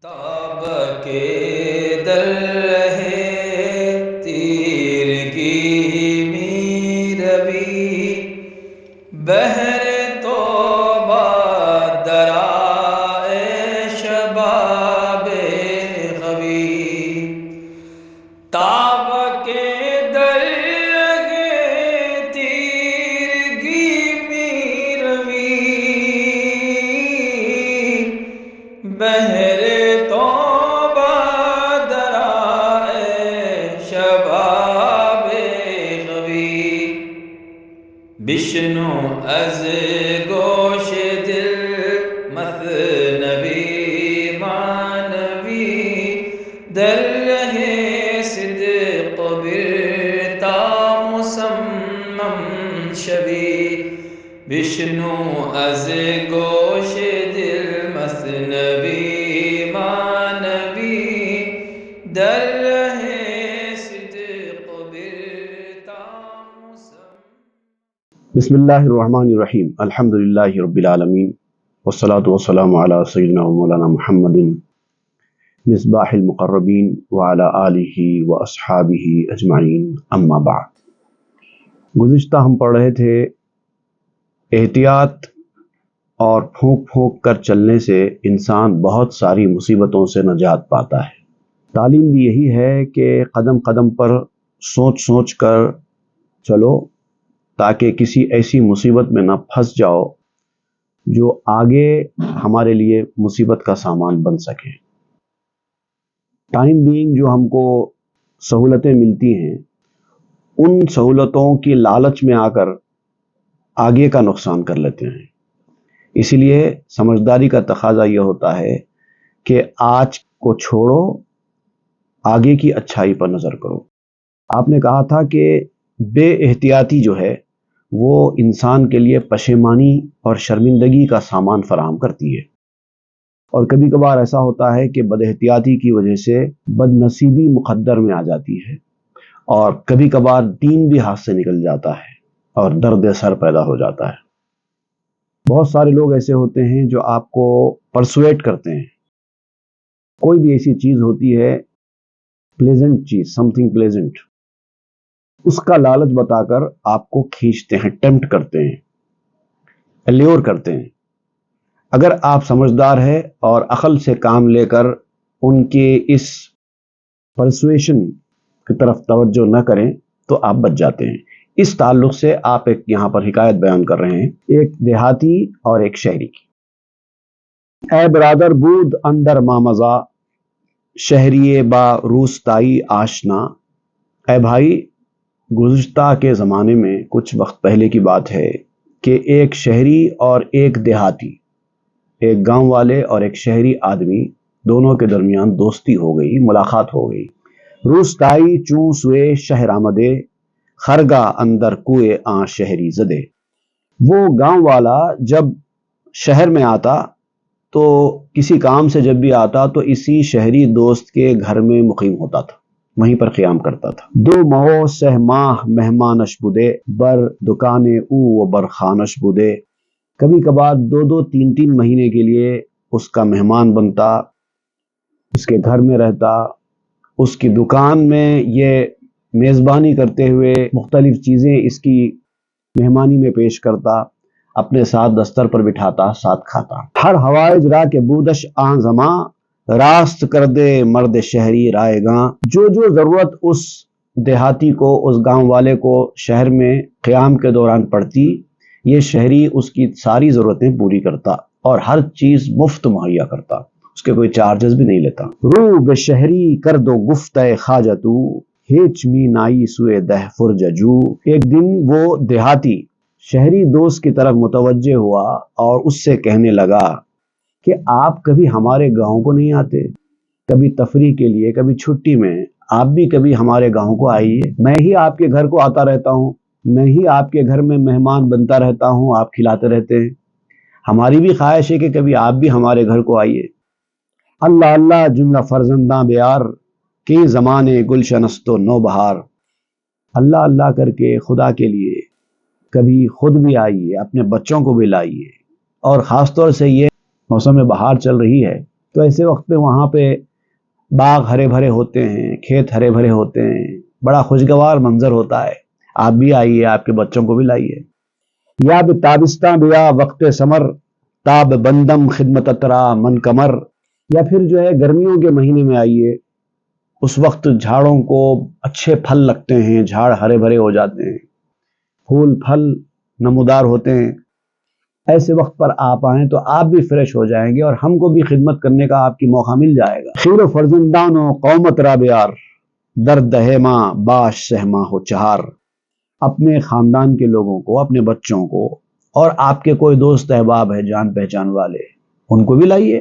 تاب کے در رہے تیرگی می روی بہر توبہ درائے شباب غوی تاب کے در رہے تیرگی می روی بہر بشنو از گوش دل مثنوی معنوی در رہے صدق برتا مسمم شوی بشنو از گوش دل مثنوی معنوی در رہے بسم اللہ الرحمن الرحیم الحمدللہ رب العالمین والصلاة والسلام علی سیدنا و مولانا محمد مصباح المقربین وعلی آلہ و اصحابہ اجمعین اما بعد۔ گزشتہ ہم پڑھ رہے تھے احتیاط اور پھونک پھونک کر چلنے سے انسان بہت ساری مصیبتوں سے نجات پاتا ہے۔ تعلیم بھی یہی ہے کہ قدم قدم پر سوچ سوچ کر چلو تاکہ کسی ایسی مصیبت میں نہ پھنس جاؤ جو آگے ہمارے لیے مصیبت کا سامان بن سکے۔ ٹائم بینگ جو ہم کو سہولتیں ملتی ہیں ان سہولتوں کی لالچ میں آ کر آگے کا نقصان کر لیتے ہیں۔ اسی لیے سمجھداری کا تقاضا یہ ہوتا ہے کہ آج کو چھوڑو، آگے کی اچھائی پر نظر کرو۔ آپ نے کہا تھا کہ بے احتیاطی جو ہے وہ انسان کے لیے پشیمانی اور شرمندگی کا سامان فراہم کرتی ہے، اور کبھی کبھار ایسا ہوتا ہے کہ بد احتیاطی کی وجہ سے بد نصیبی مقدر میں آ جاتی ہے، اور کبھی کبھار دین بھی ہاتھ سے نکل جاتا ہے اور درد سر پیدا ہو جاتا ہے۔ بہت سارے لوگ ایسے ہوتے ہیں جو آپ کو پرسویٹ کرتے ہیں۔ کوئی بھی ایسی چیز ہوتی ہے پلیزنٹ چیز، سم تھنگ پلیزنٹ، اس کا لالچ بتا کر آپ کو کھینچتے ہیں، ٹیمپٹ کرتے ہیں، الیور کرتے ہیں۔ اگر آپ سمجھدار ہیں اور عقل سے کام لے کر ان کے اس پرسویشن کی طرف توجہ نہ کریں تو آپ بچ جاتے ہیں۔ اس تعلق سے آپ ایک یہاں پر حکایت بیان کر رہے ہیں، ایک دیہاتی اور ایک شہری کی۔ اے برادر بود اندر مامزا شہری با روستائی آشنا۔ اے بھائی، گزشتہ کے زمانے میں کچھ وقت پہلے کی بات ہے کہ ایک شہری اور ایک دیہاتی، ایک گاؤں والے اور ایک شہری آدمی، دونوں کے درمیان دوستی ہو گئی، ملاقات ہو گئی۔ روستائی چوں سوئے شہر آمدے خرگا اندر کوئے آن شہری زدے۔ وہ گاؤں والا جب شہر میں آتا تو کسی کام سے جب بھی آتا تو اسی شہری دوست کے گھر میں مقیم ہوتا تھا، وہیں پر قیام کرتا تھا۔ دو مہو سہ ماہ مہمانش بودے بر دکانے او و بر خانش بودے۔ کبھی کبھار دو تین مہینے کے لیے اس کا مہمان بنتا، اس کے گھر میں رہتا، اس کی دکان میں یہ میزبانی کرتے ہوئے مختلف چیزیں اس کی مہمانی میں پیش کرتا، اپنے ساتھ دستر پر بٹھاتا، ساتھ کھاتا۔ ہر ہوائج را کے بودش آن زماں راست کر دے مرد شہری رائے گاں۔ جو ضرورت اس دیہاتی کو، اس گاؤں والے کو شہر میں قیام کے دوران پڑتی، یہ شہری اس کی ساری ضرورتیں پوری کرتا اور ہر چیز مفت مہیا کرتا، اس کے کوئی چارجز بھی نہیں لیتا۔ رو بے شہری کر دو گفتہ خاجتو ہیچ می نائی سوئے دہ فرججو۔ ایک دن وہ دیہاتی شہری دوست کی طرف متوجہ ہوا اور اس سے کہنے لگا کہ آپ کبھی ہمارے گاؤں کو نہیں آتے، کبھی تفریح کے لیے، کبھی چھٹی میں آپ بھی کبھی ہمارے گاؤں کو آئیے۔ میں ہی آپ کے گھر کو آتا رہتا ہوں، میں ہی آپ کے گھر میں مہمان بنتا رہتا ہوں، آپ کھلاتے رہتے ہیں۔ ہماری بھی خواہش ہے کہ کبھی آپ بھی ہمارے گھر کو آئیے۔ اللہ اللہ جملہ فرزنداں بیار کی زمانے گلشنست و نو بہار۔ اللہ اللہ کر کے خدا کے لیے کبھی خود بھی آئیے، اپنے بچوں کو بھی لائیے، اور خاص طور سے یہ موسم بہار چل رہی ہے تو ایسے وقت پہ وہاں پہ باغ ہرے بھرے ہوتے ہیں، کھیت ہرے بھرے ہوتے ہیں، بڑا خوشگوار منظر ہوتا ہے. آپ بھی آئیے، آپ کے بچوں کو بھی لائیے. یا بھی تابستان بیا وقت سمر، تاب بندم خدمت اترا من کمر. یا پھر جو ہے گرمیوں کے مہینے میں آئیے، اس وقت جھاڑوں کو اچھے پھل لگتے ہیں، جھاڑ ہرے بھرے ہو جاتے ہیں، پھول پھل نمودار ہوتے ہیں. ایسے وقت پر آپ آئیں تو آپ بھی فریش ہو جائیں گے اور ہم کو بھی خدمت کرنے کا آپ کی موقع مل جائے گا. خیر و فرزندان و قومت را بیار، درد ہے ماں باش سہما ہو چہار. اپنے خاندان کے لوگوں کو، اپنے بچوں کو، اور آپ کے کوئی دوست احباب ہے جان پہچان والے، ان کو بھی لائیے.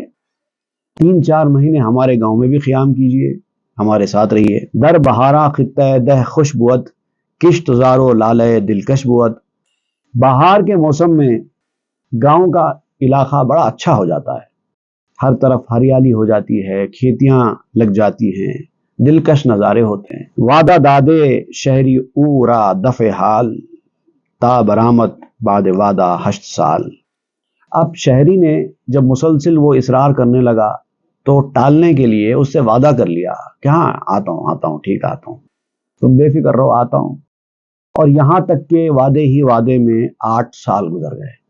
3-4 مہینے ہمارے گاؤں میں بھی قیام کیجیے، ہمارے ساتھ رہیے. در بہارا خطہ دہ خوش بود، کشت زارو لالے دلکش بود. بہار کے موسم میں گاؤں کا علاقہ بڑا اچھا ہو جاتا ہے، ہر طرف ہریالی ہو جاتی ہے، کھیتیاں لگ جاتی ہیں، دلکش نظارے ہوتے ہیں. وعدہ دادے شہری او را دفع حال، تا برآمد بعد وعدہ 8 سال. اب شہری نے جب مسلسل وہ اصرار کرنے لگا تو ٹالنے کے لیے اس سے وعدہ کر لیا کہ ہاں آتا ہوں ٹھیک آتا ہوں، تم بے فکر رہو، آتا ہوں. اور یہاں تک کہ وعدے ہی وعدے میں 8 سال گزر گئے،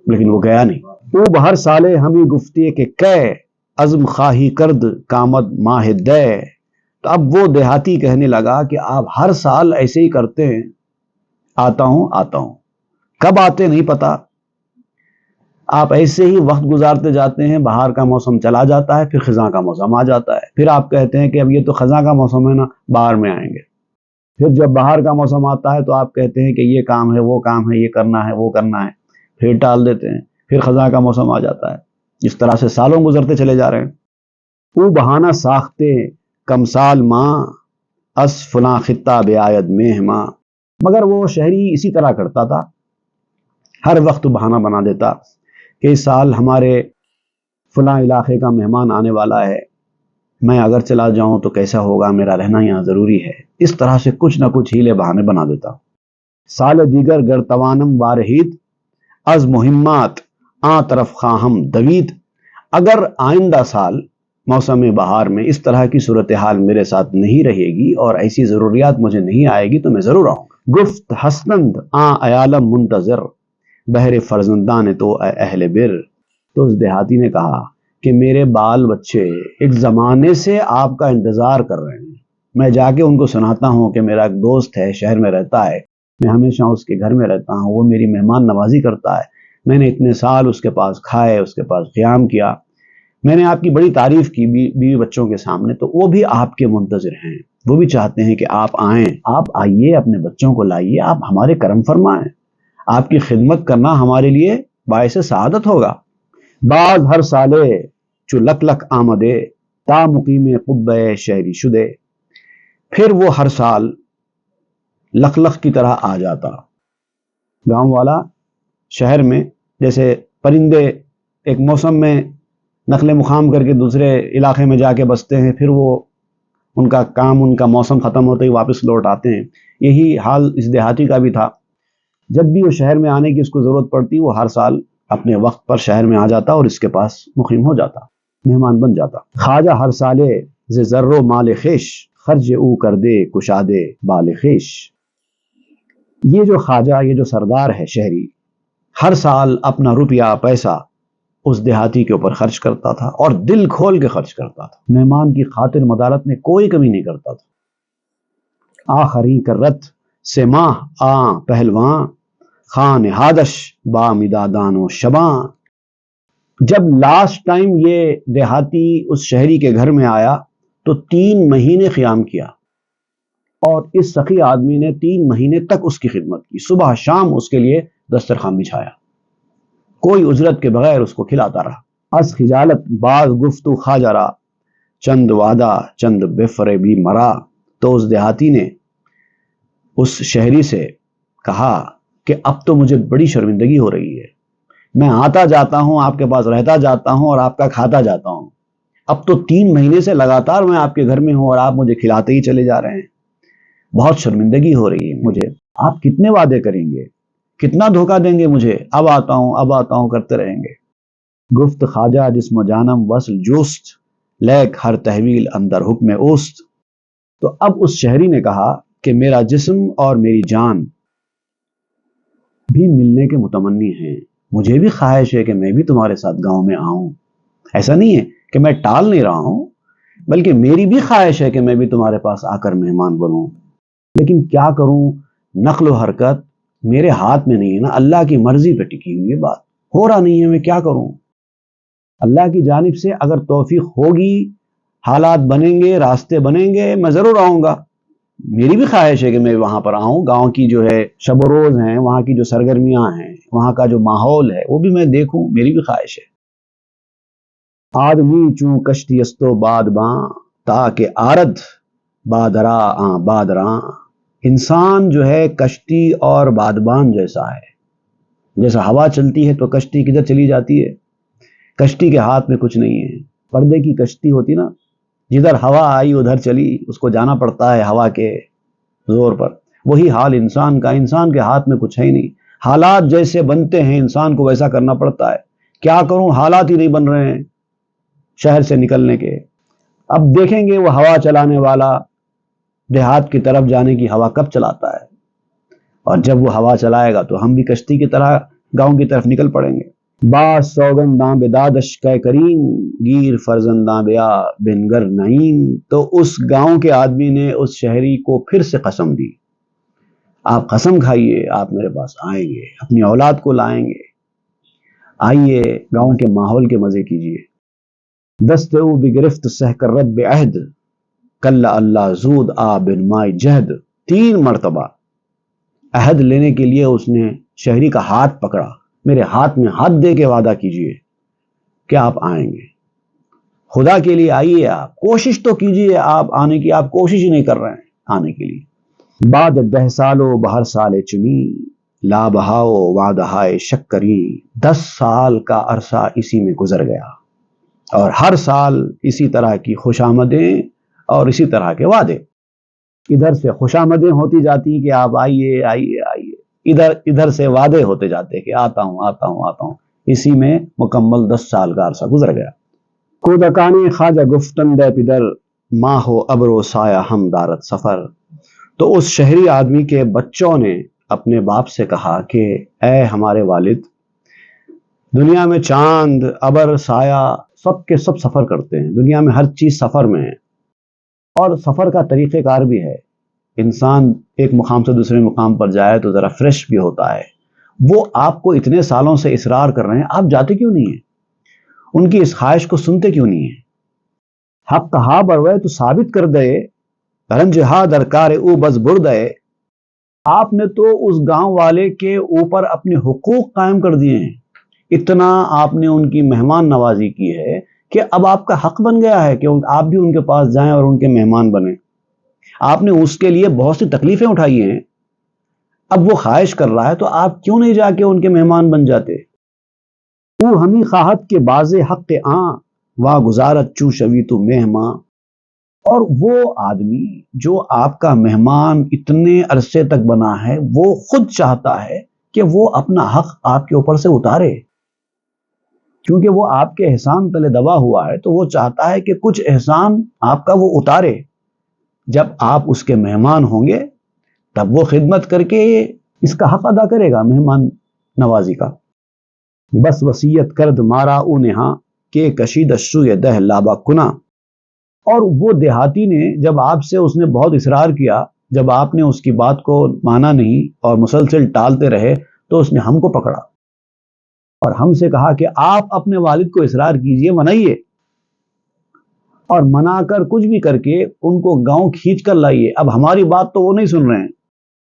لیکن وہ گیا نہیں. او بہر سالے ہمیں گفتی کہ کئے عزم خواہی کرد کامد ماہ دے. تو اب وہ دیہاتی کہنے لگا کہ آپ ہر سال ایسے ہی کرتے ہیں، آتا ہوں، کب آتے نہیں پتا. آپ ایسے ہی وقت گزارتے جاتے ہیں، بہار کا موسم چلا جاتا ہے، پھر خزاں کا موسم آ جاتا ہے، پھر آپ کہتے ہیں کہ اب یہ تو خزاں کا موسم ہے نا، بہار میں آئیں گے. پھر جب بہار کا موسم آتا ہے تو آپ کہتے ہیں کہ یہ کام ہے، وہ کام ہے، یہ کرنا ہے، وہ کرنا ہے، پھر ٹال دیتے ہیں، پھر خزاں کا موسم آ جاتا ہے. اس طرح سے سالوں گزرتے چلے جا رہے ہیں. او بہانہ ساختے کم سال ماں، اس فلاں خطہ بے آید مہماں. مگر وہ شہری اسی طرح کرتا تھا، ہر وقت بہانہ بنا دیتا کہ اس سال ہمارے فلاں علاقے کا مہمان آنے والا ہے، میں اگر چلا جاؤں تو کیسا ہوگا، میرا رہنا یہاں ضروری ہے. اس طرح سے کچھ نہ کچھ ہیلے بہانے بنا دیتا. سال دیگر گر توانم بارہید، از مہمات آ طرف خواہم دوید. اگر آئندہ سال موسم بہار میں اس طرح کی صورتحال میرے ساتھ نہیں رہے گی اور ایسی ضروریات مجھے نہیں آئے گی تو میں ضرور آؤں گا. گفت حسنند آ عیالم منتظر، بہر فرزندان تو اے اہل بر. تو اس دیہاتی نے کہا کہ میرے بال بچے ایک زمانے سے آپ کا انتظار کر رہے ہیں، میں جا کے ان کو سناتا ہوں کہ میرا ایک دوست ہے، شہر میں رہتا ہے، میں ہمیشہ اس کے گھر میں رہتا ہوں، وہ میری مہمان نوازی کرتا ہے، میں نے اتنے سال اس کے پاس کھائے، اس کے پاس قیام کیا، میں نے آپ کی بڑی تعریف کی بیوی بچوں کے سامنے. تو وہ بھی آپ کے منتظر ہیں، وہ بھی چاہتے ہیں کہ آپ آئیں. آپ آئیے، اپنے بچوں کو لائیے، آپ ہمارے کرم فرمائیں، آپ کی خدمت کرنا ہمارے لیے باعث سعادت ہوگا. بعض ہر سالے چو لک لک آمدے، تا مقیم قبہ شہری شدے. پھر وہ ہر سال لک لک کی طرح آ جاتا. گاؤں والا شہر میں جیسے پرندے ایک موسم میں نقل مقام کر کے دوسرے علاقے میں جا کے بستے ہیں، پھر وہ ان کا کام، ان کا موسم ختم ہوتے ہی واپس لوٹ آتے ہیں، یہی حال اس دیہاتی کا بھی تھا. جب بھی وہ شہر میں آنے کی اس کو ضرورت پڑتی، وہ ہر سال اپنے وقت پر شہر میں آ جاتا اور اس کے پاس مقیم ہو جاتا، مہمان بن جاتا. خواجہ ہر سالے ز ذرو مال خیش، خرج او کر دے کشادے بال خیش. یہ جو خواجہ، یہ جو سردار ہے شہری، ہر سال اپنا روپیہ پیسہ اس دیہاتی کے اوپر خرچ کرتا تھا اور دل کھول کے خرچ کرتا تھا. مہمان کی خاطر مدارت میں کوئی کمی نہیں کرتا تھا. آخری کرت سے ماہ آ پہلواں، خان ہادش با مدادان و شباں. جب لاسٹ ٹائم یہ دیہاتی اس شہری کے گھر میں آیا تو 3 مہینے قیام کیا، اور اس سخی آدمی نے 3 مہینے تک اس کی خدمت کی، صبح شام اس کے لیے دسترخوان بچھایا، کوئی اجرت کے بغیر اس کو کھلاتا رہا. از خجالت باز گفتو خواجہ را، چند وعدہ چند بفر بھی مرا. تو اس دیہاتی نے اس شہری سے کہا کہ اب تو مجھے بڑی شرمندگی ہو رہی ہے، میں آتا جاتا ہوں، آپ کے پاس رہتا جاتا ہوں اور آپ کا کھاتا جاتا ہوں، اب تو 3 مہینے سے لگاتار میں آپ کے گھر میں ہوں اور آپ مجھے کھلاتے ہی چلے جا رہے ہیں، بہت شرمندگی ہو رہی ہے مجھے. آپ کتنے وعدے کریں گے، کتنا دھوکہ دیں گے مجھے، اب آتا ہوں کرتے رہیں گے. گفت خواجہ جسم و جانم وصل جوست، لیک ہر تحویل اندر حکم اوست۔ تو اب اس شہری نے کہا کہ میرا جسم اور میری جان بھی ملنے کے متمنی ہیں، مجھے بھی خواہش ہے کہ میں بھی تمہارے ساتھ گاؤں میں آؤں۔ ایسا نہیں ہے کہ میں ٹال نہیں رہا ہوں، بلکہ میری بھی خواہش ہے کہ میں بھی تمہارے پاس آ کر مہمان بنوں، لیکن کیا کروں، نقل و حرکت میرے ہاتھ میں نہیں ہے نا، اللہ کی مرضی پہ ٹکی ہوئی ہے، بات ہو رہا نہیں ہے، میں کیا کروں؟ اللہ کی جانب سے اگر توفیق ہوگی، حالات بنیں گے، راستے بنیں گے، میں ضرور آؤں گا۔ میری بھی خواہش ہے کہ میں وہاں پر آؤں، گاؤں کی جو ہے شب و روز ہیں، وہاں کی جو سرگرمیاں ہیں، وہاں کا جو ماحول ہے وہ بھی میں دیکھوں، میری بھی خواہش ہے۔ آدمی چوں کشتی استو باد باں تاکہ آرد بادرا آں بادراں، انسان جو ہے کشتی اور بادبان جیسا ہے، جیسا ہوا چلتی ہے تو کشتی کدھر چلی جاتی ہے، کشتی کے ہاتھ میں کچھ نہیں ہے، پردے کی کشتی ہوتی نا، جدھر ہوا آئی ادھر چلی، اس کو جانا پڑتا ہے ہوا کے زور پر۔ وہی حال انسان کا، انسان کے ہاتھ میں کچھ ہے ہی نہیں، حالات جیسے بنتے ہیں انسان کو ویسا کرنا پڑتا ہے۔ کیا کروں، حالات ہی نہیں بن رہے ہیں شہر سے نکلنے کے۔ اب دیکھیں گے وہ ہوا چلانے والا دیہات کی طرف جانے کی ہوا کب چلاتا ہے، اور جب وہ ہوا چلائے گا تو ہم بھی کشتی کی طرح گاؤں کی طرف نکل پڑیں گے۔ باز سوگنداں بے دادش کے کریم، گیر فرزنداں بیا بنگر نعیم۔ تو اس گاؤں کے آدمی نے اس شہری کو پھر سے قسم دی، آپ قسم کھائیے آپ میرے پاس آئیں گے، اپنی اولاد کو لائیں گے، آئیے گاؤں کے ماحول کے مزے کیجیے۔ دست او بگرفت سہ کر رب عہد، کل اللہ زود آ بن مائی جہد۔ 3 مرتبہ عہد لینے کے لیے اس نے شہری کا ہاتھ پکڑا، میرے ہاتھ میں ہاتھ دے کے وعدہ کیجئے کہ آپ آئیں گے، خدا کے لیے آئیے، آپ کوشش تو کیجئے، آپ آنے کی آپ کوشش ہی نہیں کر رہے ہیں آنے کے لیے۔ بعد 10 سالو بہر سال چنی، لا بہاؤ وعدہائے شکری۔ 10 سال کا عرصہ اسی میں گزر گیا، اور ہر سال اسی طرح کی خوشامدیں اور اسی طرح کے وعدے، ادھر سے خوشامدیں ہوتی جاتی کہ آپ آئیے آئیے آئیے، ادھر سے وعدے ہوتے جاتے کہ آتا ہوں آتا ہوں آتا ہوں۔ اسی میں مکمل 10 سال کا عرصہ گزر گیا۔ کودکانے خواجہ گفتن دے پدر، ماں ہو ابرو سایہ ہم دارت سفر۔ تو اس شہری آدمی کے بچوں نے اپنے باپ سے کہا کہ اے ہمارے والد، دنیا میں چاند، ابر، سایہ سب کے سب سفر کرتے ہیں، دنیا میں ہر چیز سفر میں ہے، اور سفر کا طریقہ کار بھی ہے، انسان ایک مقام سے دوسرے مقام پر جائے تو ذرا فریش بھی ہوتا ہے۔ وہ آپ کو اتنے سالوں سے اصرار کر رہے ہیں، آپ جاتے کیوں نہیں ہیں؟ ان کی اس خواہش کو سنتے کیوں نہیں ہیں؟ حق کہا بروے تو ثابت کر دے، رنجہا درکار او بز بردے۔ آپ نے تو اس گاؤں والے کے اوپر اپنے حقوق قائم کر دیے ہیں، اتنا آپ نے ان کی مہمان نوازی کی ہے کہ اب آپ کا حق بن گیا ہے کہ آپ بھی ان کے پاس جائیں اور ان کے مہمان بنیں۔ آپ نے اس کے لیے بہت سی تکلیفیں اٹھائی ہیں، اب وہ خواہش کر رہا ہے تو آپ کیوں نہیں جا کے ان کے مہمان بن جاتے؟ او ہمیں خواہت کے باز حق آں، وا گزارت چو شوی تو مہمان۔ اور وہ آدمی جو آپ کا مہمان اتنے عرصے تک بنا ہے، وہ خود چاہتا ہے کہ وہ اپنا حق آپ کے اوپر سے اتارے، کیونکہ وہ آپ کے احسان تلے دبا ہوا ہے، تو وہ چاہتا ہے کہ کچھ احسان آپ کا وہ اتارے۔ جب آپ اس کے مہمان ہوں گے تب وہ خدمت کر کے اس کا حق ادا کرے گا، مہمان نوازی کا۔ بس وصیت کرد مارا او نہاں، کہ کشید شوی دہ لابا کنا۔ اور وہ دیہاتی نے جب آپ سے اس نے بہت اصرار کیا، جب آپ نے اس کی بات کو مانا نہیں اور مسلسل ٹالتے رہے، تو اس نے ہم کو پکڑا اور ہم سے کہا کہ آپ اپنے والد کو اصرار کیجئے، منائیے، اور منا کر کچھ بھی کر کے ان کو گاؤں کھینچ کر لائیے۔ اب ہماری بات تو وہ نہیں سن رہے ہیں،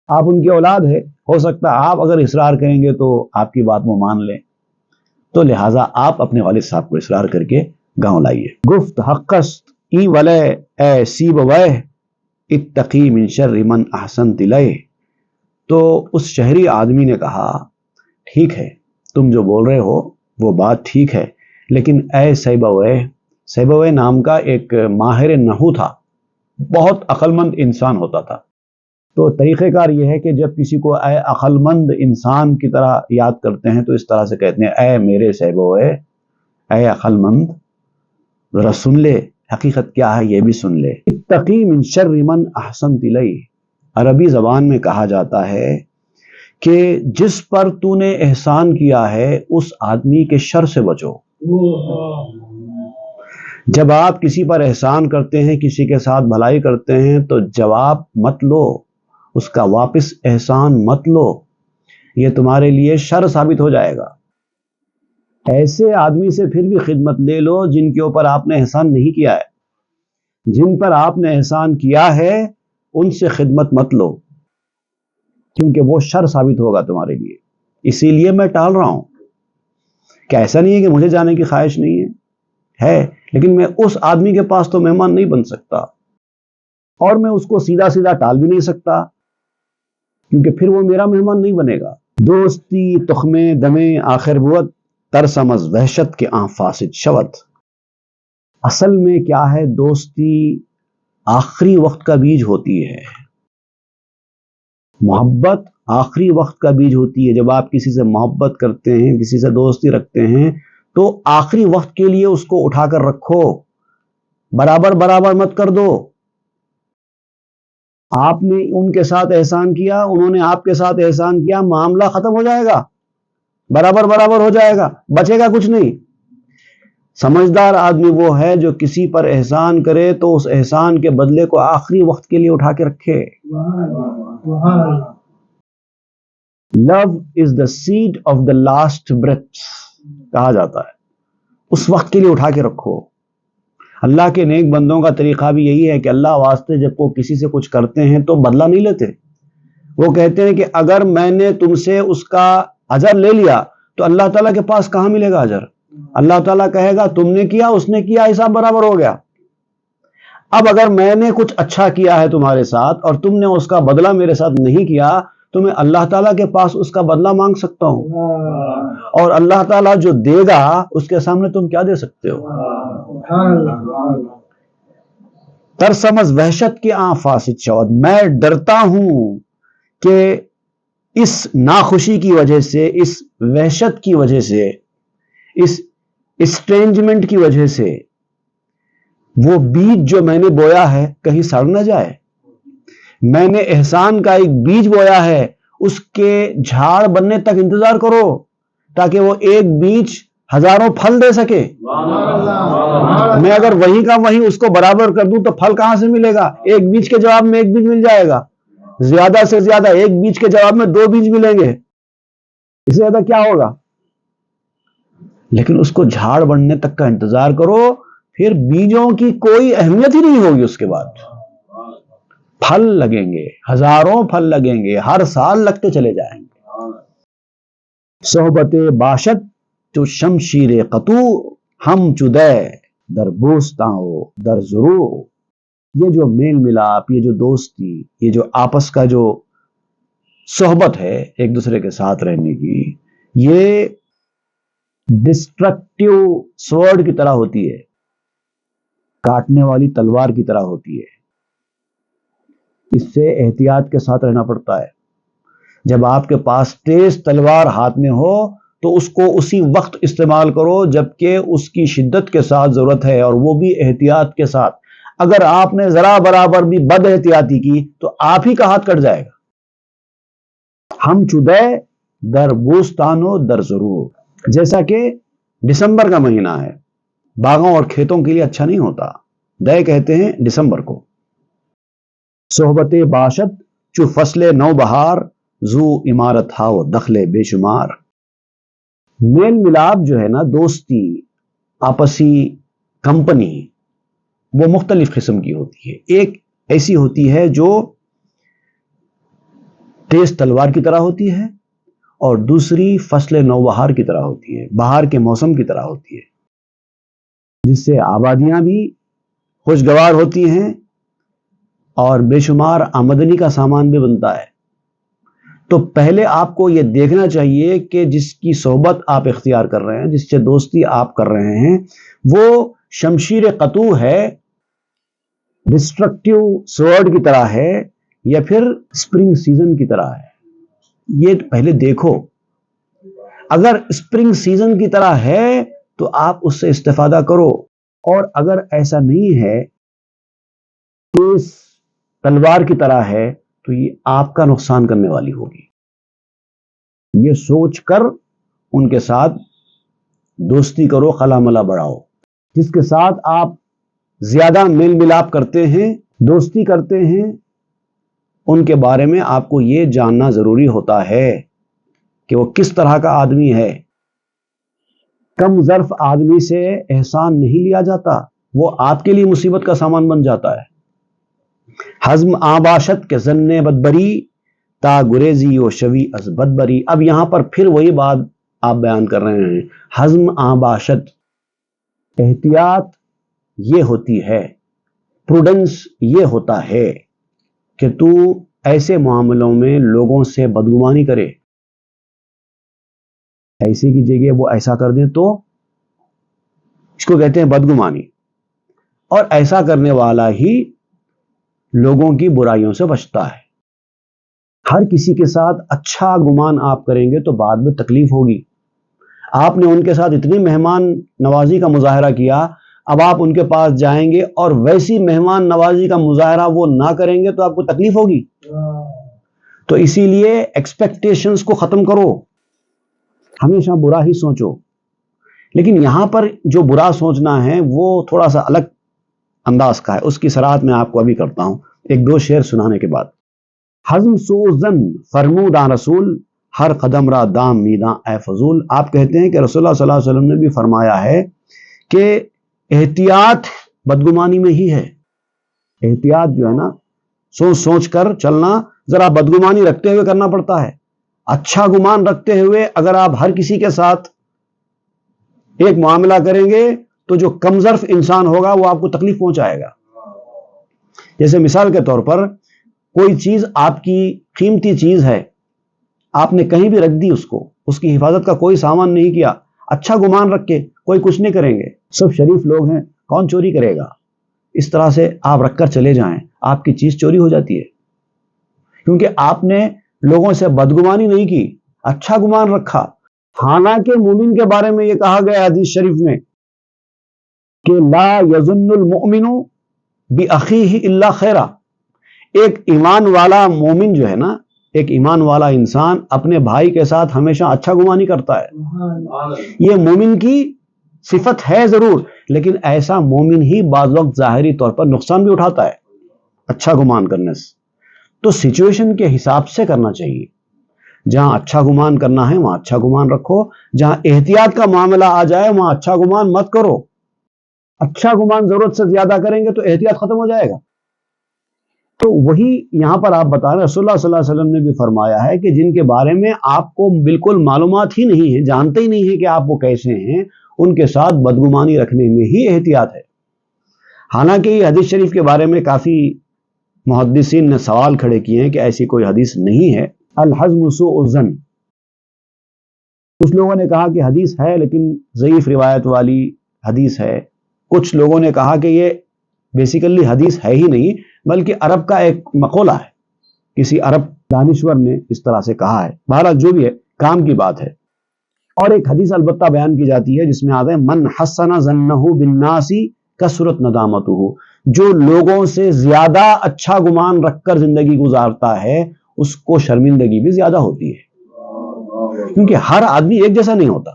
آپ ان کی اولاد ہے، ہو سکتا ہے آپ اگر اصرار کریں گے تو آپ کی بات وہ مان لیں، تو لہٰذا آپ اپنے والد صاحب کو اصرار کر کے گاؤں لائیے۔ گفت حقست ای ولے اے سیب وے، اتقی من شر من احسنت الیہ۔ تو اس شہری آدمی نے کہا ٹھیک ہے، تم جو بول رہے ہو وہ بات ٹھیک ہے، لیکن اے سیبوے، سیبوے نام کا ایک ماہر نحو تھا، بہت عقل مند انسان ہوتا تھا۔ تو طریقہ کار یہ ہے کہ جب کسی کو اے عقل مند انسان کی طرح یاد کرتے ہیں تو اس طرح سے کہتے ہیں، اے میرے سیبوے، اے عقل مند، ذرا سن لے حقیقت کیا ہے یہ بھی سن لے. اتقی من شر من احسنت الیہ. عربی زبان میں کہا جاتا ہے کہ جس پر تو نے احسان کیا ہے اس آدمی کے شر سے بچو. جب آپ کسی پر احسان کرتے ہیں، کسی کے ساتھ بھلائی کرتے ہیں، تو جواب مت لو، اس کا واپس احسان مت لو، یہ تمہارے لیے شر ثابت ہو جائے گا. ایسے آدمی سے پھر بھی خدمت لے لو جن کے اوپر آپ نے احسان نہیں کیا ہے. جن پر آپ نے احسان کیا ہے ان سے خدمت مت لو، کیونکہ وہ شر ثابت ہوگا تمہارے لیے. اسی لیے میں ٹال رہا ہوں کہ ایسا نہیں ہے کہ مجھے جانے کی خواہش نہیں ہے، لیکن میں اس آدمی کے پاس تو مہمان نہیں بن سکتا، اور میں اس کو سیدھا سیدھا ٹال بھی نہیں سکتا، کیونکہ پھر وہ میرا مہمان نہیں بنے گا. دوستی تخمے دمے آخر بود، ترسمز وحشت کے آن فاسد شود. اصل میں کیا ہے، دوستی آخری وقت کا بیج ہوتی ہے. محبت آخری وقت کا بیج ہوتی ہے. جب آپ کسی سے محبت کرتے ہیں، کسی سے دوستی رکھتے ہیں، تو آخری وقت کے لیے اس کو اٹھا کر رکھو، برابر برابر مت کر دو. آپ نے ان کے ساتھ احسان کیا، انہوں نے آپ کے ساتھ احسان کیا، معاملہ ختم ہو جائے گا، برابر برابر ہو جائے گا، بچے گا کچھ نہیں. سمجھدار آدمی وہ ہے جو کسی پر احسان کرے تو اس احسان کے بدلے کو آخری وقت کے لیے اٹھا کے رکھے. Love is the seed of the last breath کہا جاتا ہے. اس وقت کے لیے اٹھا کے رکھو. اللہ کے نیک بندوں کا طریقہ بھی یہی ہے کہ اللہ واسطے جب وہ کسی سے کچھ کرتے ہیں تو بدلہ نہیں لیتے. وہ کہتے ہیں کہ اگر میں نے تم سے اس کا اجر لے لیا تو اللہ تعالیٰ کے پاس کہاں ملے گا اجر؟ اللہ تعالیٰ کہے گا تم نے کیا، اس نے کیا، حساب برابر ہو گیا. اب اگر میں نے کچھ اچھا کیا ہے تمہارے ساتھ اور تم نے اس کا بدلہ میرے ساتھ نہیں کیا تو میں اللہ تعالیٰ کے پاس اس کا بدلہ مانگ سکتا ہوں، اور اللہ تعالیٰ جو دے گا اس کے سامنے تم کیا دے سکتے ہو؟ ترسمز وحشت کے آن فاسد شود. میں ڈرتا ہوں کہ اس ناخوشی کی وجہ سے، اس وحشت کی وجہ سے، اس اسٹرینجمنٹ کی وجہ سے وہ بیج جو میں نے بویا ہے کہیں سڑ نہ جائے. میں نے احسان کا ایک بیج بویا ہے، اس کے جھاڑ بننے تک انتظار کرو تاکہ وہ ایک بیج ہزاروں پھل دے سکے. میں اگر وہی کا وہی اس کو برابر کر دوں تو پھل کہاں سے ملے گا؟ ایک بیج کے جواب میں ایک بیج مل جائے گا، زیادہ سے زیادہ ایک بیج کے جواب میں 2 بیج ملیں گے، اس سے زیادہ کیا ہوگا؟ لیکن اس کو جھاڑ بننے تک کا انتظار کرو، پھر بیجوں کی کوئی اہمیت ہی نہیں ہوگی. اس کے بعد پھل لگیں گے، ہزاروں پھل لگیں گے، ہر سال لگتے چلے جائیں گے. صحبت باشد تو شمشیر قطو، ہم چدے در بوستاں در ضرور. یہ جو میل ملاپ، یہ جو دوستی، یہ جو آپس کا جو صحبت ہے ایک دوسرے کے ساتھ رہنے کی، یہ ڈسٹرکٹیو سورڈ کی طرح ہوتی ہے، کاٹنے والی تلوار کی طرح ہوتی ہے. اس سے احتیاط کے ساتھ رہنا پڑتا ہے. جب آپ کے پاس تیز تلوار ہاتھ میں ہو تو اس کو اسی وقت استعمال کرو جبکہ اس کی شدت کے ساتھ ضرورت ہے، اور وہ بھی احتیاط کے ساتھ. اگر آپ نے ذرا برابر بھی بد احتیاطی کی تو آپ ہی کا ہاتھ کٹ جائے گا. ہم چدے در بوستانو در ضرور. جیسا کہ دسمبر کا مہینہ ہے، باغوں اور کھیتوں کے لیے اچھا نہیں ہوتا، دے کہتے ہیں دسمبر کو. صحبت باشد چو فصل نو بہار، زو عمارت ہاو دخلے بے شمار. میل ملاپ جو ہے نا، دوستی، آپسی کمپنی، وہ مختلف قسم کی ہوتی ہے. ایک ایسی ہوتی ہے جو تیز تلوار کی طرح ہوتی ہے، اور دوسری فصل نوبہار کی طرح ہوتی ہے، بہار کے موسم کی طرح ہوتی ہے، جس سے آبادیاں بھی خوشگوار ہوتی ہیں اور بے شمار آمدنی کا سامان بھی بنتا ہے. تو پہلے آپ کو یہ دیکھنا چاہیے کہ جس کی صحبت آپ اختیار کر رہے ہیں، جس سے دوستی آپ کر رہے ہیں، وہ شمشیر قطو ہے، ڈسٹرکٹیو سورڈ کی طرح ہے، یا پھر اسپرنگ سیزن کی طرح ہے. یہ پہلے دیکھو. اگر اسپرنگ سیزن کی طرح ہے تو آپ اس سے استفادہ کرو، اور اگر ایسا نہیں ہے، تیز تلوار کی طرح ہے، تو یہ آپ کا نقصان کرنے والی ہوگی۔ یہ سوچ کر ان کے ساتھ دوستی کرو، خلا ملا بڑھاؤ۔ جس کے ساتھ آپ زیادہ میل ملاپ کرتے ہیں، دوستی کرتے ہیں، ان کے بارے میں آپ کو یہ جاننا ضروری ہوتا ہے کہ وہ کس طرح کا آدمی ہے۔ کم ظرف آدمی سے احسان نہیں لیا جاتا، وہ آپ کے لیے مصیبت کا سامان بن جاتا ہے۔ حزم آباشت کے ظن بدبری، تا گریزی و شوی از بدبری۔ اب یہاں پر پھر وہی بات آپ بیان کر رہے ہیں، حزم آباشت، احتیاط یہ ہوتی ہے، پروڈنس یہ ہوتا ہے کہ تو ایسے معاملوں میں لوگوں سے بدگمانی کرے، ایسے کی جگہ وہ ایسا کر دیں تو اس کو کہتے ہیں بدگمانی، اور ایسا کرنے والا ہی لوگوں کی برائیوں سے بچتا ہے۔ ہر کسی کے ساتھ اچھا گمان آپ کریں گے تو بعد میں تکلیف ہوگی۔ آپ نے ان کے ساتھ اتنی مہمان نوازی کا مظاہرہ کیا، اب آپ ان کے پاس جائیں گے اور ویسی مہمان نوازی کا مظاہرہ وہ نہ کریں گے تو آپ کو تکلیف ہوگی۔ تو اسی لیے ایکسپیکٹیشنز کو ختم کرو، ہمیشہ برا ہی سوچو۔ لیکن یہاں پر جو برا سوچنا ہے وہ تھوڑا سا الگ انداز کا ہے، اس کی صراحت میں آپ کو ابھی کرتا ہوں ایک دو شعر سنانے کے بعد۔ حزم سوزن فرمودان رسول، ہر قدم را دام میداں اے فضول۔ آپ کہتے ہیں کہ رسول اللہ صلی اللہ علیہ وسلم نے بھی فرمایا ہے کہ احتیاط بدگمانی میں ہی ہے۔ احتیاط جو ہے نا، سوچ سوچ کر چلنا ذرا بدگمانی رکھتے ہوئے کرنا پڑتا ہے۔ اچھا گمان رکھتے ہوئے اگر آپ ہر کسی کے ساتھ ایک معاملہ کریں گے تو جو کم ظرف انسان ہوگا وہ آپ کو تکلیف پہنچائے گا۔ جیسے مثال کے طور پر کوئی چیز آپ کی قیمتی چیز ہے، آپ نے کہیں بھی رکھ دی، اس کی حفاظت کا کوئی سامان نہیں کیا، اچھا گمان رکھ کے کوئی کچھ نہیں کریں گے، سب شریف لوگ ہیں، کون چوری کرے گا، اس طرح سے آپ رکھ کر چلے جائیں، آپ کی چیز چوری ہو جاتی ہے، کیونکہ آپ نے لوگوں سے بدگمانی نہیں کی، اچھا گمان رکھا۔ حالانکہ مومن کے بارے میں یہ کہا گیا حدیث شریف میں کہ لا یظن المؤمن بأخیہ الا خیرا۔ ایک ایمان والا مومن جو ہے نا، ایک ایمان والا انسان اپنے بھائی کے ساتھ ہمیشہ اچھا گمانی کرتا ہے۔ یہ مومن کی صفت ہے ضرور، لیکن ایسا مومن ہی بعض وقت ظاہری طور پر نقصان بھی اٹھاتا ہے اچھا گمان کرنے سے۔ تو سچویشن کے حساب سے کرنا چاہیے، جہاں اچھا گمان کرنا ہے وہاں اچھا گمان رکھو، جہاں احتیاط کا معاملہ آ جائے وہاں اچھا گمان مت کرو۔ اچھا گمان ضرورت سے زیادہ کریں گے تو احتیاط ختم ہو جائے گا۔ تو وہی یہاں پر آپ بتا رہے ہیں، رسول اللہ صلی اللہ علیہ وسلم نے بھی فرمایا ہے کہ جن کے بارے میں آپ کو بالکل معلومات ہی نہیں ہے، جانتے ہی نہیں ہے کہ آپ وہ کیسے ہیں، ان کے ساتھ بدگمانی رکھنے میں ہی احتیاط ہے۔ حالانکہ یہ حدیث شریف کے بارے میں کافی محدثین نے سوال کھڑے کیے ہیں کہ ایسی کوئی حدیث نہیں ہے۔ الحزم سوء الظن، کچھ لوگوں نے کہا کہ حدیث ہے لیکن ضعیف روایت والی حدیث ہے، کچھ لوگوں نے کہا کہ یہ بیسیکلی حدیث ہے ہی نہیں بلکہ عرب کا ایک مقولہ ہے، کسی عرب دانشور نے اس طرح سے کہا ہے۔ بہرحال جو بھی ہے، کام کی بات ہے۔ اور ایک حدیث البتہ بیان کی جاتی ہے جس میں آتا ہے من حسن ظنہ بالناس کثرت ندامتہ، جو لوگوں سے زیادہ اچھا گمان رکھ کر زندگی گزارتا ہے اس کو شرمندگی بھی زیادہ ہوتی ہے، کیونکہ ہر آدمی ایک جیسا نہیں ہوتا۔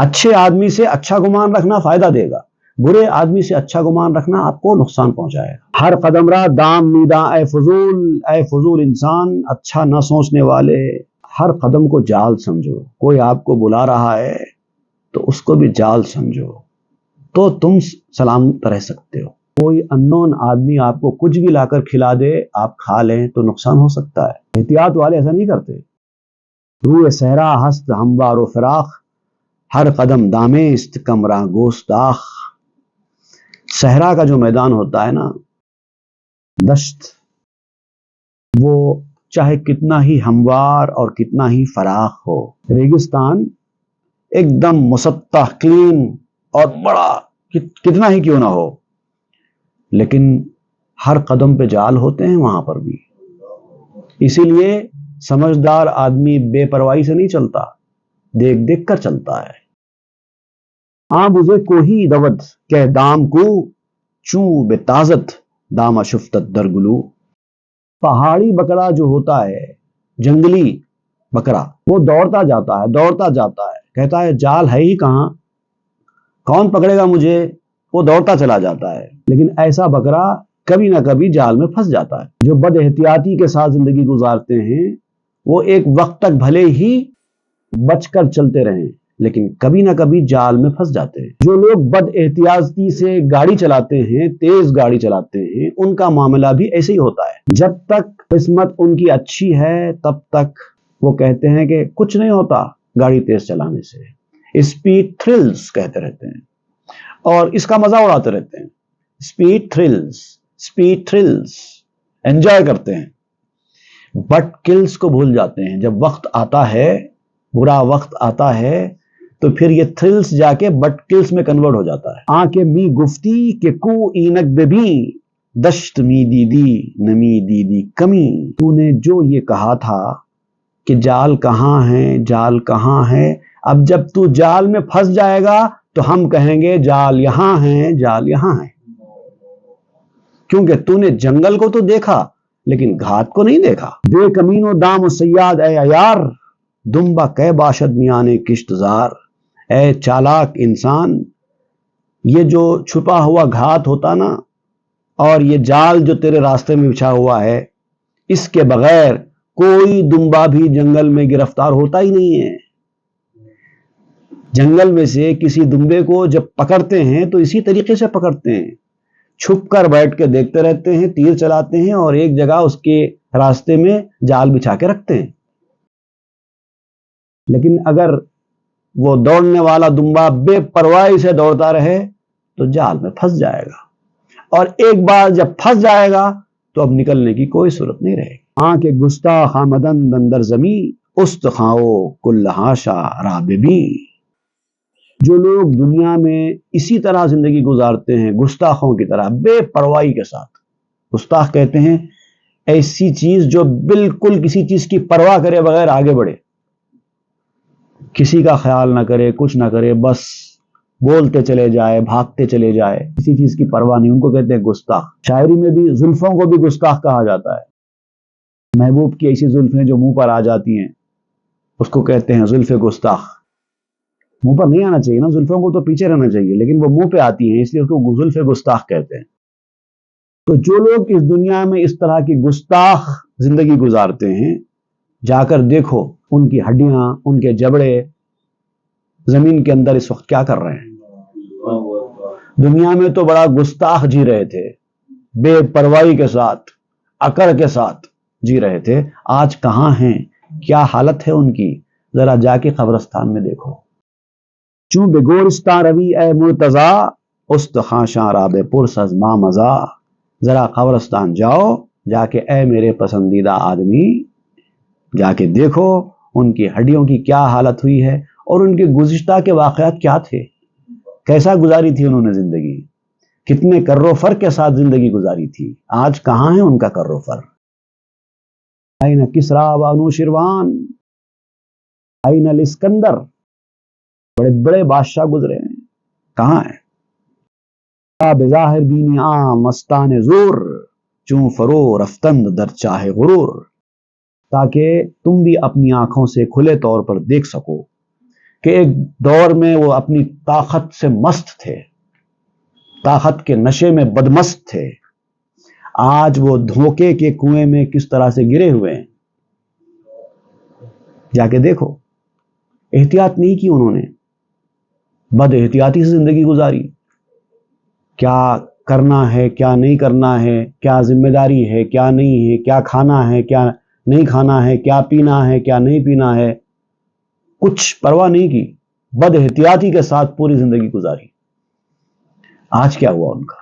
اچھے آدمی سے اچھا گمان رکھنا فائدہ دے گا، برے آدمی سے اچھا گمان رکھنا آپ کو نقصان پہنچائے گا۔ ہر قدم را دام میداں اے فضول انسان، اچھا نہ سوچنے والے، ہر قدم کو جال سمجھو۔ کوئی آپ کو بلا رہا ہے تو اس کو بھی جال سمجھو تو تم سلامت رہ سکتے ہو۔ کوئی اننون آدمی آپ کو کچھ بھی لا کر کھلا دے، آپ کھا لیں تو نقصان ہو سکتا ہے۔ احتیاط والے ایسا نہیں کرتے۔ روح صحرا ہست ہموار و فراخ، ہر قدم دامے است کمراں گوستاخ۔ صحرا کا جو میدان ہوتا ہے نا، دشت، وہ چاہے کتنا ہی ہموار اور کتنا ہی فراخ ہو، ریگستان ایک دم مسطح کلین اور بڑا کتنا ہی کیوں نہ ہو، لیکن ہر قدم پہ جال ہوتے ہیں وہاں پر بھی۔ اسی لیے سمجھدار آدمی بے پرواہی سے نہیں چلتا، دیکھ دیکھ کر چلتا ہے۔ آموزے کوہی دوت کہ دام کو چوں بے تازت داما شفتت درگلو. پہاڑی بکرا جو ہوتا ہے، جنگلی بکرا، وہ دوڑتا جاتا ہے، کہتا ہے جال ہے ہی کہاں، کون پکڑے گا مجھے، وہ دوڑتا چلا جاتا ہے. لیکن ایسا بکرا کبھی نہ کبھی جال میں پھنس جاتا ہے. جو بد احتیاطی کے ساتھ زندگی گزارتے ہیں وہ ایک وقت تک بھلے ہی بچ کر چلتے رہیں لیکن کبھی نہ کبھی جال میں پھنس جاتے ہیں. جو لوگ بد احتیاطی سے گاڑی چلاتے ہیں، تیز گاڑی چلاتے ہیں، ان کا معاملہ بھی ایسے ہی ہوتا ہے. جب تک قسمت ان کی اچھی ہے تب تک وہ کہتے ہیں کہ کچھ نہیں ہوتا گاڑی تیز چلانے سے، اسپیڈ تھرلز کہتے رہتے ہیں اور اس کا مزہ اڑاتے رہتے ہیں. اسپیڈ تھرلز انجوائے کرتے ہیں، بٹ کلز کو بھول جاتے ہیں. جب وقت آتا ہے، برا وقت آتا ہے، تو پھر یہ تھرلز جا کے بٹ کلز میں کنورٹ ہو جاتا ہے. آنکھ می گفتی کہ کو اینک ببی دشت می دیدی نمی دیدی کمی. تو نے جو یہ کہا تھا کہ جال کہاں ہے، اب جب تو جال میں پھنس جائے گا تو ہم کہیں گے جال یہاں ہے. کیونکہ تو نے جنگل کو تو دیکھا لیکن گھات کو نہیں دیکھا. بے کمینو دام و سیاد اے عیار دمبا کے باشد میانے کشت زار. اے چالاک انسان، یہ جو چھپا ہوا گھات ہوتا نا اور یہ جال جو تیرے راستے میں بچھا ہوا ہے، اس کے بغیر کوئی دمبا بھی جنگل میں گرفتار ہوتا ہی نہیں ہے. جنگل میں سے کسی دمبے کو جب پکڑتے ہیں تو اسی طریقے سے پکڑتے ہیں، چھپ کر بیٹھ کے دیکھتے رہتے ہیں، تیر چلاتے ہیں اور ایک جگہ اس کے راستے میں جال بچھا کے رکھتے ہیں. لیکن اگر وہ دوڑنے والا دمبا بے پرواہی سے دوڑتا رہے تو جال میں پھنس جائے گا، اور ایک بار جب پھنس جائے گا تو اب نکلنے کی کوئی صورت نہیں رہے گی. آنکھ گستاخ آمدن اندر زمین استخاؤ کل ہاشا راببی. جو لوگ دنیا میں اسی طرح زندگی گزارتے ہیں، گستاخوں کی طرح بے پرواہی کے ساتھ. گستاخ کہتے ہیں ایسی چیز جو بالکل کسی چیز کی پرواہ کرے بغیر آگے بڑھے، کسی کا خیال نہ کرے، کچھ نہ کرے، بس بولتے چلے جائے، بھاگتے چلے جائے، کسی چیز کی پرواہ نہیں، ان کو کہتے ہیں گستاخ. شاعری میں بھی زلفوں کو بھی گستاخ کہا جاتا ہے. محبوب کی ایسی زلفیں جو منہ پر آ جاتی ہیں اس کو کہتے ہیں زلف گستاخ. منہ پر نہیں آنا چاہیے نا، زلفوں کو تو پیچھے رہنا چاہیے، لیکن وہ منہ پہ آتی ہیں اس لیے اس کو زلف گستاخ کہتے ہیں. تو جو لوگ اس دنیا میں اس طرح کی گستاخ زندگی گزارتے ہیں، جا کر دیکھو ان کی ہڈیاں، ان کے جبڑے زمین کے اندر اس وقت کیا کر رہے ہیں. دنیا میں تو بڑا گستاخ جی رہے تھے، بے پرواہی کے ساتھ، اکڑ کے ساتھ جی رہے تھے. آج کہاں ہیں، کیا حالت ہے ان کی، ذرا جا کے قبرستان میں دیکھو. چوں بے گورستان روی اے مرتضی استخاشاں راب پرس از ما مزا. ذرا قبرستان جاؤ، جا کے اے میرے پسندیدہ آدمی جا کے دیکھو ان کی ہڈیوں کی کیا حالت ہوئی ہے اور ان کے گزشتہ کے واقعات کیا تھے، کیسا گزاری تھی انہوں نے زندگی، کتنے کر و فر کے ساتھ زندگی گزاری تھی. آج کہاں ہے ان کا کر و فر. این کسرا و انوشروان این الاسکندر. بڑے بڑے بادشاہ گزرے ہیں، کہاں ہیں. بظاہر بینی عام مستان زور چون فرو رفتند در چاہے غرور. تاکہ تم بھی اپنی آنکھوں سے کھلے طور پر دیکھ سکو کہ ایک دور میں وہ اپنی طاقت سے مست تھے، طاقت کے نشے میں بدمست تھے، آج وہ دھوکے کے کنویں میں کس طرح سے گرے ہوئے ہیں. جا کے دیکھو. احتیاط نہیں کی انہوں نے، بد احتیاطی سے زندگی گزاری. کیا کرنا ہے، کیا نہیں کرنا ہے، کیا ذمہ داری ہے، کیا نہیں ہے، کیا کھانا ہے، کیا نہیں کھانا ہے، کیا پینا ہے، کیا نہیں پینا ہے، کچھ پرواہ نہیں کی، بد احتیاطی کے ساتھ پوری زندگی گزاری. آج کیا ہوا ان کا.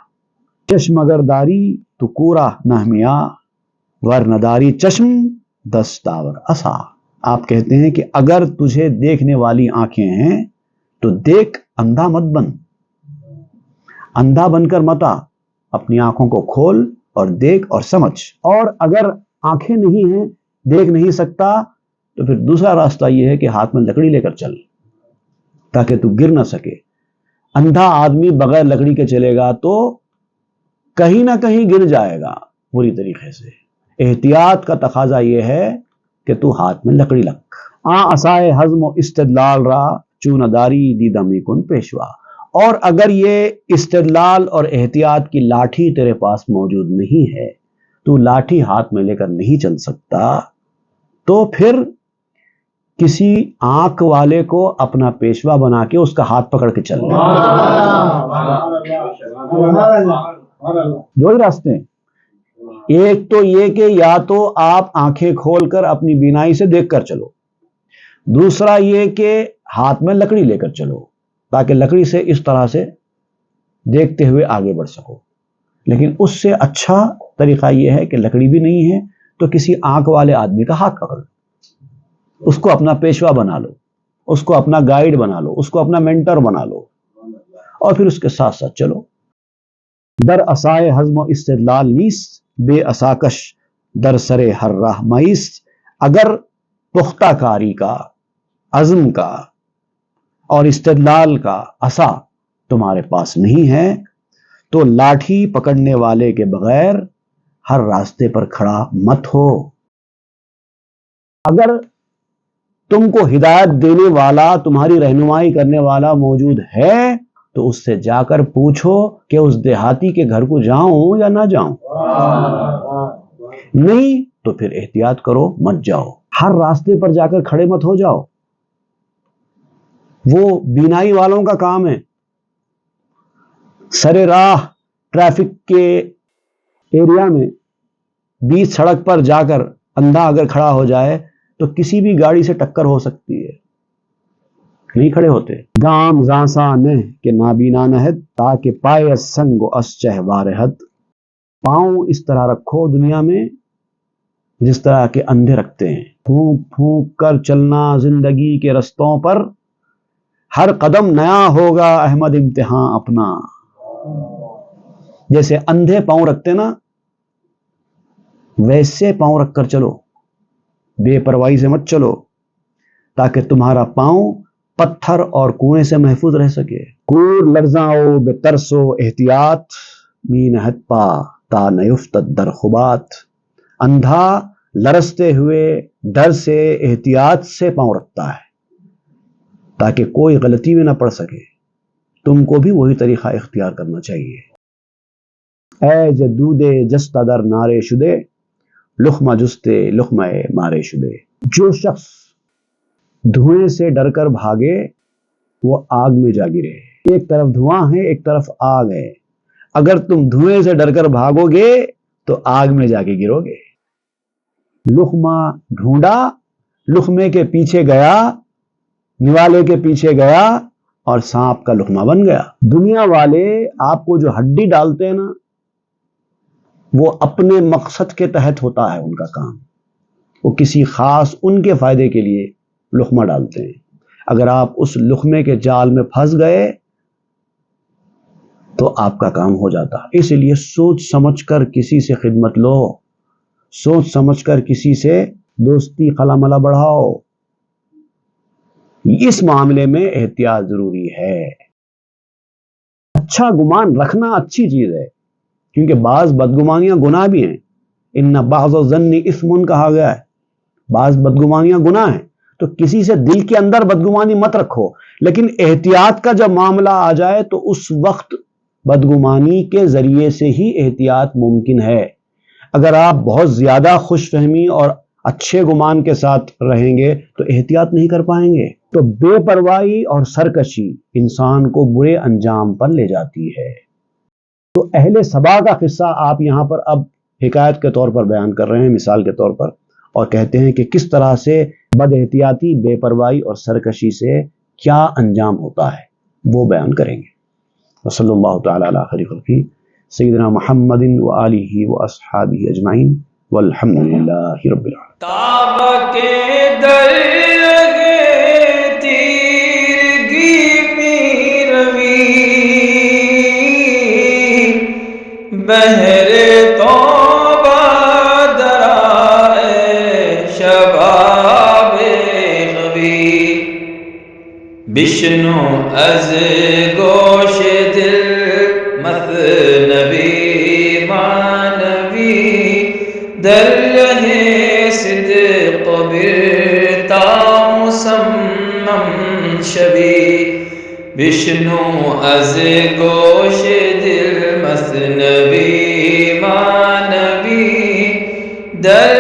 چشم اگر داری تو کورا نہمیا ور نداری چشم دستاور اسا. آپ کہتے ہیں کہ اگر تجھے دیکھنے والی آنکھیں ہیں تو دیکھ، اندھا مت بن. اندھا بن کر مت آ، اپنی آنکھوں کو کھول اور دیکھ اور سمجھ. اور اگر آنکھیں نہیں ہیں، دیکھ نہیں سکتا، تو پھر دوسرا راستہ یہ ہے کہ ہاتھ میں لکڑی لے کر چل تاکہ تو گر نہ سکے. اندھا آدمی بغیر لکڑی کے چلے گا تو کہیں نہ کہیں گر جائے گا پوری طریقے سے. احتیاط کا تقاضا یہ ہے کہ تو ہاتھ میں لکڑی رکھ. عصائے ہضم و استدلال را چون داری دیدمی کن پیشوا. اور اگر یہ استدلال اور احتیاط کی لاٹھی تیرے پاس موجود نہیں ہے، تو لاٹھی ہاتھ میں لے کر نہیں چل سکتا، تو پھر کسی آنکھ والے کو اپنا پیشوا بنا کے اس کا ہاتھ پکڑ کے چل رہا. دو ہی راستے ہیں. ایک تو یہ کہ یا تو آپ آنکھیں کھول کر اپنی بینائی سے دیکھ کر چلو، دوسرا یہ کہ ہاتھ میں لکڑی لے کر چلو تاکہ لکڑی سے اس طرح سے دیکھتے ہوئے آگے بڑھ سکو. لیکن اس سے اچھا طریقہ یہ ہے کہ لکڑی بھی نہیں ہے تو کسی آنکھ والے آدمی کا ہاتھ پکڑ لو، اس کو اپنا پیشوا بنا لو، اس کو اپنا گائیڈ بنا لو، اس کو اپنا مینٹر بنا لو، اور پھر اس کے ساتھ ساتھ چلو. در عصائے ہضم و استدلال نیست، بے عصاکش در سرے ہر راہ مایست. اگر پختہ کاری کا، عزم کا اور استدلال کا عصا تمہارے پاس نہیں ہے تو لاٹھی پکڑنے والے کے بغیر ہر راستے پر کھڑا مت ہو. اگر تم کو ہدایت دینے والا، تمہاری رہنمائی کرنے والا موجود ہے تو اس سے جا کر پوچھو کہ اس دیہاتی کے گھر کو جاؤں یا نہ جاؤں. نہیں تو پھر احتیاط کرو، مت جاؤ. ہر راستے پر جا کر کھڑے مت ہو جاؤ. وہ بینائی والوں کا کام ہے. سرے راہ ٹریفک کے ایریا میں بیچ سڑک پر جا کر اندھا اگر کھڑا ہو جائے تو کسی بھی گاڑی سے ٹکر ہو سکتی ہے، نہیں کھڑے ہوتے. گام زانسا نہ کہ نابینا نہد تاکہ پائے سنگ و اس چہوار حد. پاؤں اس طرح رکھو دنیا میں جس طرح کے اندھے رکھتے ہیں. پھونک پھونک کر چلنا زندگی کے رستوں پر، ہر قدم نیا ہوگا احمد امتحان اپنا. جیسے اندھے پاؤں رکھتے نا، ویسے پاؤں رکھ کر چلو، بے پرواہی سے مت چلو تاکہ تمہارا پاؤں پتھر اور کنویں سے محفوظ رہ سکے. کور لرزاؤ بے ترسو احتیاط، می نہت پا تا نیفتد در خوبات. اندھا لرزتے ہوئے ڈر سے، احتیاط سے پاؤں رکھتا ہے تاکہ کوئی غلطی میں نہ پڑ سکے. تم کو بھی وہی طریقہ اختیار کرنا چاہیے. اے جدود جستہ در نارے شدے، لقمہ جستے لقمہ مارے شدے. جو شخص دھوئیں سے ڈر کر بھاگے وہ آگ میں جا گرے. ایک طرف دھواں ہے، ایک طرف آگ ہے. اگر تم دھوئیں سے ڈر کر بھاگو گے تو آگ میں جا کے گرو گے. لقمہ ڈھونڈا، لقمے کے پیچھے گیا، نوالے کے پیچھے گیا اور سانپ کا لقمہ بن گیا. دنیا والے آپ کو جو ہڈی ڈالتے ہیں نا، وہ اپنے مقصد کے تحت ہوتا ہے ان کا کام. وہ کسی خاص ان کے فائدے کے لیے لقمہ ڈالتے ہیں. اگر آپ اس لقمے کے جال میں پھنس گئے تو آپ کا کام ہو جاتا. اس لیے سوچ سمجھ کر کسی سے خدمت لو، سوچ سمجھ کر کسی سے دوستی خلا ملا بڑھاؤ. اس معاملے میں احتیاط ضروری ہے. اچھا گمان رکھنا اچھی چیز ہے، کیونکہ بعض بدگمانیاں گناہ بھی ہیں. ان بعض الظن اثم کہا گیا ہے. بعض بدگمانیاں گناہ ہیں، تو کسی سے دل کے اندر بدگمانی مت رکھو. لیکن احتیاط کا جب معاملہ آ جائے تو اس وقت بدگمانی کے ذریعے سے ہی احتیاط ممکن ہے. اگر آپ بہت زیادہ خوش فہمی اور اچھے گمان کے ساتھ رہیں گے تو احتیاط نہیں کر پائیں گے. تو بے پرواہی اور سرکشی انسان کو برے انجام پر لے جاتی ہے. تو اہل سبا کا قصہ آپ یہاں پر اب حکایت کے طور پر بیان کر رہے ہیں، مثال کے طور پر، اور کہتے ہیں کہ کس طرح سے بد احتیاطی، بے پرواہی اور سرکشی سے کیا انجام ہوتا ہے، وہ بیان کریں گے. وصلی اللہ تعالی علی خیر خلقہ سیدنا محمد وآلہ واصحابہ اجمعین والحمد للہ رب العالمین. تابہ کے در لگے تیرگی میں روی، بہر توبہ درائے شباب غوی، بشنو از گوش در رہے صدق برتا مصمم شوی بشنو از گوش دل مثنوی مانوی در